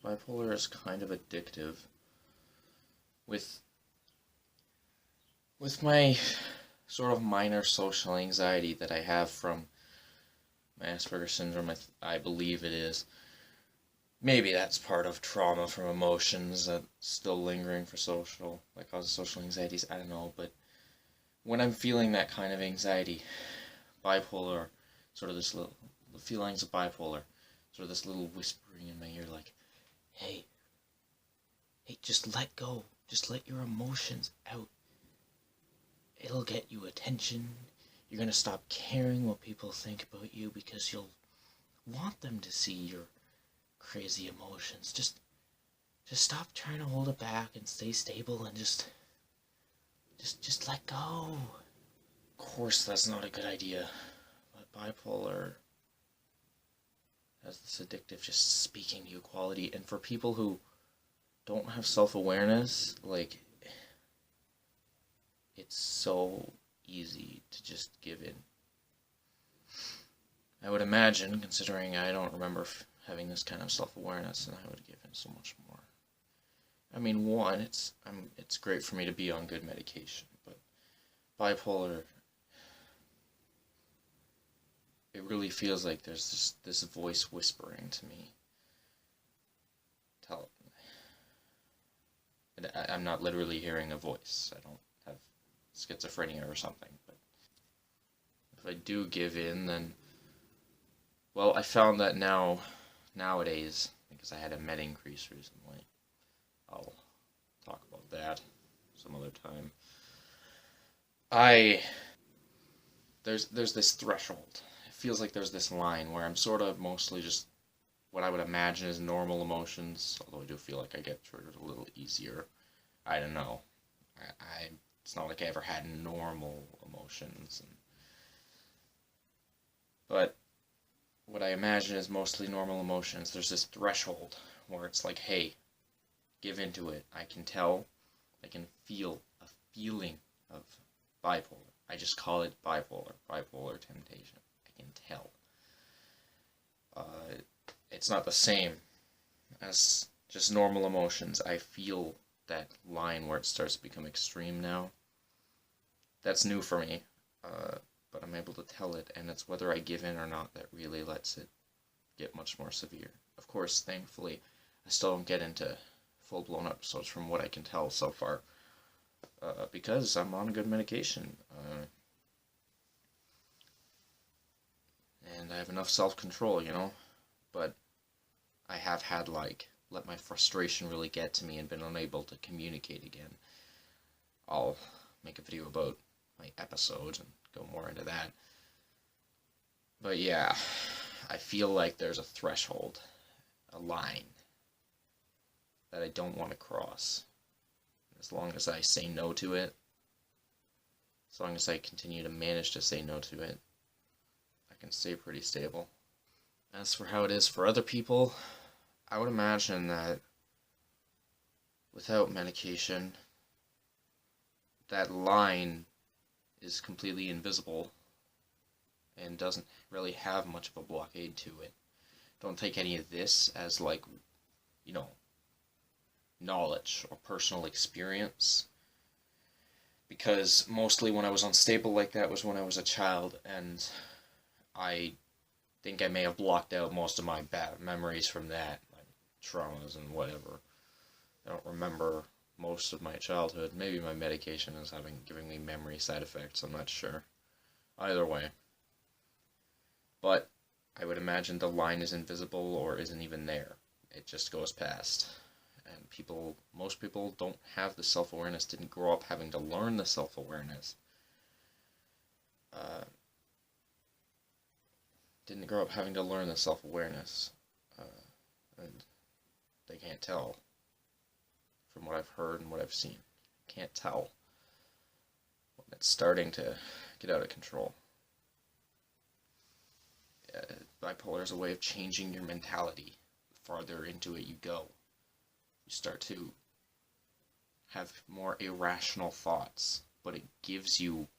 Bipolar is kind of addictive. With my sort of minor social anxiety that I have from my Asperger's syndrome, I believe it is. Maybe that's part of trauma from emotions that's still lingering for that causes social anxieties. I don't know, but when I'm feeling that kind of anxiety, bipolar, sort of this little the feelings of bipolar, sort of this little whispering in my ear, like, hey, just let go. Just let your emotions out. It'll get you attention. You're gonna stop caring what people think about you because you'll want them to see your crazy emotions. Just stop trying to hold it back and stay stable and just let go. Of course, that's not a good idea. But bipolar has this addictive, just speaking to you quality. And for people who don't have self-awareness, like, it's so easy to just give in. I would imagine, considering I don't remember having this kind of self-awareness, and I would give in so much more. I mean, one, it's great for me to be on good medication, but bipolar, it really feels like there's this voice whispering to me. I'm not literally hearing a voice. I don't have schizophrenia or something, but if I do give in, then, well, I found that nowadays, because I had a med increase recently, I'll talk about that some other time. There's this threshold. It feels like there's this line where I'm sort of mostly just what I would imagine is normal emotions, although I do feel like I get triggered a little easier. I don't know. It's not like I ever had normal emotions. But what I imagine is mostly normal emotions. There's this threshold where it's like, hey, give into it. I can tell, I can feel a feeling of bipolar. I just call it bipolar temptation. I can tell. It's not the same as just normal emotions. I feel that line where it starts to become extreme now. That's new for me, but I'm able to tell it, and it's whether I give in or not that really lets it get much more severe. Of course, thankfully, I still don't get into full-blown episodes from what I can tell so far, because I'm on good medication, and I have enough self-control, but I have had, let my frustration really get to me and been unable to communicate again. I'll make a video about my episodes and go more into that. But yeah, I feel like there's a threshold, a line, that I don't want to cross. As long as I say no to it, as long as I continue to manage to say no to it, I can stay pretty stable. As for how it is for other people, I would imagine that without medication, that line is completely invisible and doesn't really have much of a blockade to it. Don't take any of this as knowledge or personal experience, because mostly when I was unstable like that was when I was a child, and I think I may have blocked out most of my bad memories from that, like traumas and whatever. I don't remember most of my childhood. Maybe my medication is giving me memory side effects, I'm not sure. Either way. But I would imagine the line is invisible or isn't even there. It just goes past. And most people don't have the self-awareness, didn't grow up having to learn the self-awareness. Didn't grow up having to learn the self-awareness. And they can't tell. From what I've heard and what I've seen, can't tell when it's starting to get out of control. Bipolar is a way of changing your mentality. The farther into it you go, you start to have more irrational thoughts, but it gives you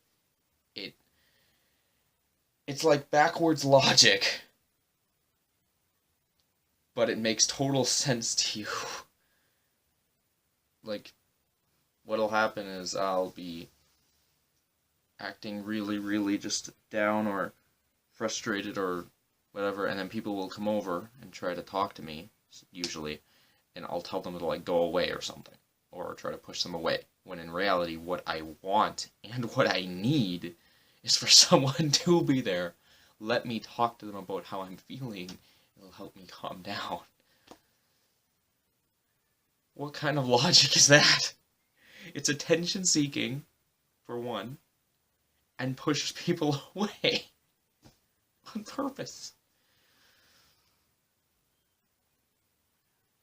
it's like backwards logic, but it makes total sense to you. Like, what'll happen is I'll be acting really, really just down or frustrated or whatever, and then people will come over and try to talk to me, usually, and I'll tell them to, like, go away or something, or try to push them away, when in reality, what I want and what I need is for someone to be there. Let me talk to them about how I'm feeling. It'll help me calm down. What kind of logic is that? It's attention-seeking, for one, and pushes people away on purpose.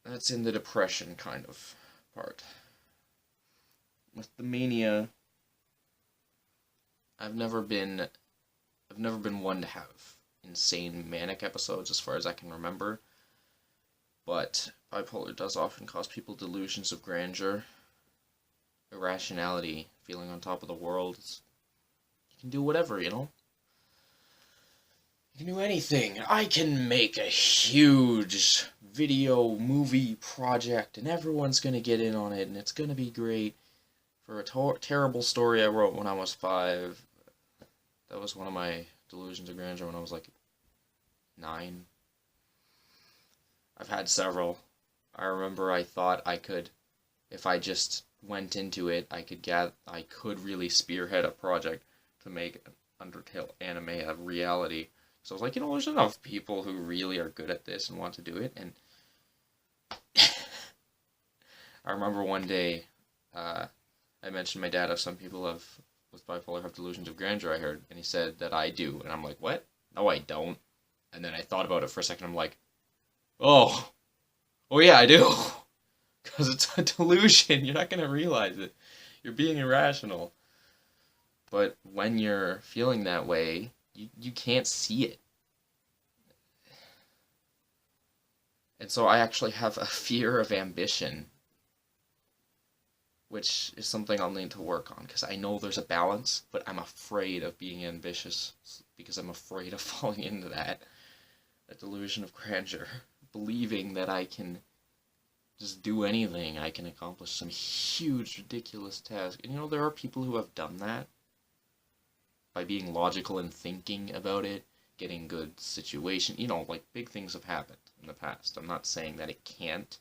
That's in the depression kind of part. With the mania, I've never been one to have insane manic episodes as far as I can remember, but bipolar does often cause people delusions of grandeur, irrationality, feeling on top of the world. You can do whatever, you know? You can do anything. I can make a huge video movie project and everyone's gonna get in on it and it's gonna be great. For a terrible story I wrote when I was 5, that was one of my delusions of grandeur when I was like 9. I've had several. I remember I thought I could, if I just went into it, I could really spearhead a project to make an Undertale anime a reality. So I was like, there's enough people who really are good at this and want to do it. And I remember one day, I mentioned my dad of some people with bipolar have delusions of grandeur, I heard, and he said that I do. And I'm like, what? No, I don't. And then I thought about it for a second, I'm like, oh yeah, I do. Because it's a delusion, you're not going to realize it. You're being irrational. But when you're feeling that way, you can't see it. And so I actually have a fear of ambition, which is something I'll need to work on, because I know there's a balance, but I'm afraid of being ambitious, because I'm afraid of falling into that delusion of grandeur, believing that I can just do anything, I can accomplish some huge, ridiculous task. And there are people who have done that by being logical and thinking about it, getting good situation, like big things have happened in the past. I'm not saying that it can't,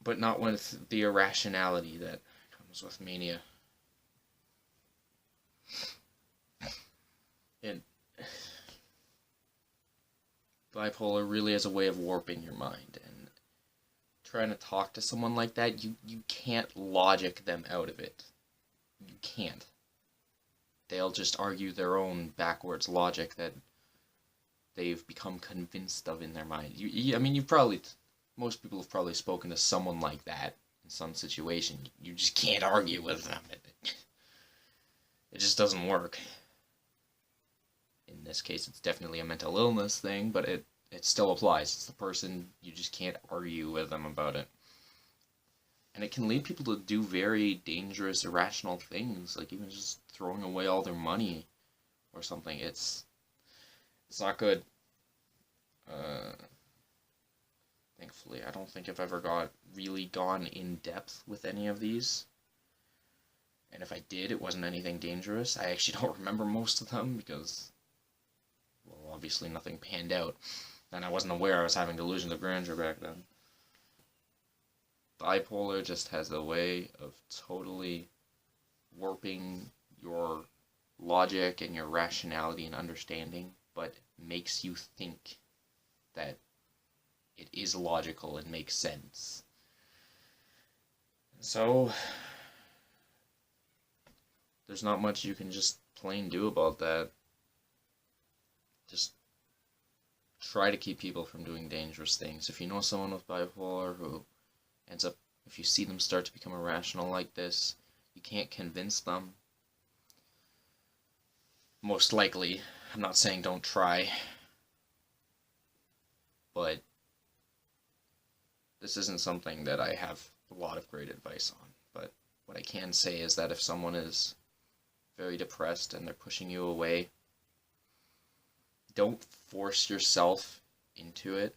but not with the irrationality that comes with mania. And bipolar really is a way of warping your mind, and trying to talk to someone like that, you can't logic them out of it. You can't. They'll just argue their own backwards logic that they've become convinced of in their mind. Most people have probably spoken to someone like that in some situation. You just can't argue with them. It just doesn't work. In this case, it's definitely a mental illness thing, but it still applies. It's the person, you just can't argue with them about it. And it can lead people to do very dangerous, irrational things, like even just throwing away all their money or something. It's not good. Thankfully, I don't think I've ever really gone in depth with any of these. And if I did, it wasn't anything dangerous. I actually don't remember most of them because, well, obviously nothing panned out. And I wasn't aware I was having delusions of grandeur back then. Bipolar just has a way of totally warping your logic and your rationality and understanding, but makes you think that it is logical and makes sense. So, there's not much you can just plain do about that. Just try to keep people from doing dangerous things. If you know someone with bipolar who ends up, if you see them start to become irrational like this, you can't convince them. Most likely. I'm not saying don't try. But this isn't something that I have a lot of great advice on. But what I can say is that if someone is very depressed and they're pushing you away, don't force yourself into it.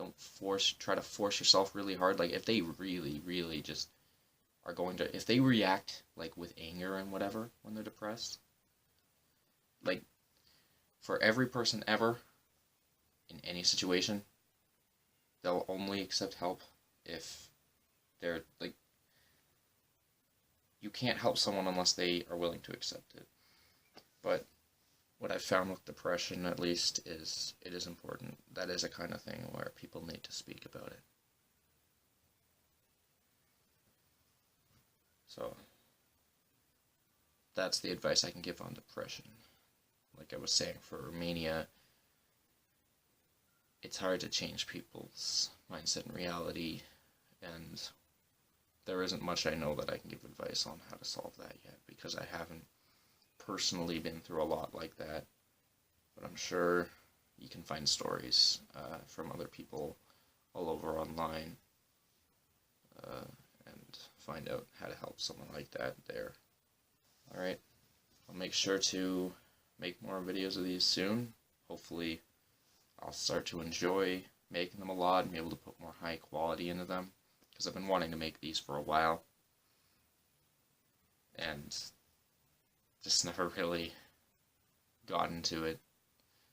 don't try to force yourself really hard. Like, if they really, really just are going to, if they react, like, with anger and whatever when they're depressed, like, for every person ever, in any situation, they'll only accept help if they're, like, you can't help someone unless they are willing to accept it. But what I've found with depression, at least, is it is important. That is a kind of thing where people need to speak about it. So, that's the advice I can give on depression. Like I was saying, for Mania, it's hard to change people's mindset and reality, and there isn't much I know that I can give advice on how to solve that yet, because I haven't personally been through a lot like that. But I'm sure you can find stories from other people all over online and find out how to help someone like that there. Alright, I'll make sure to make more videos of these soon. Hopefully I'll start to enjoy making them a lot and be able to put more high quality into them, because I've been wanting to make these for a while and just never really gotten to it.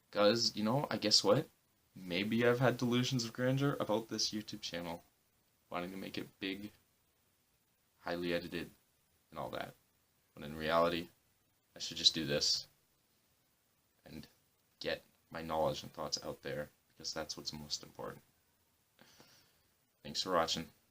Because, you know, I guess what? Maybe I've had delusions of grandeur about this YouTube channel, wanting to make it big, highly edited, and all that. But in reality, I should just do this and get my knowledge and thoughts out there, because that's what's most important. Thanks for watching.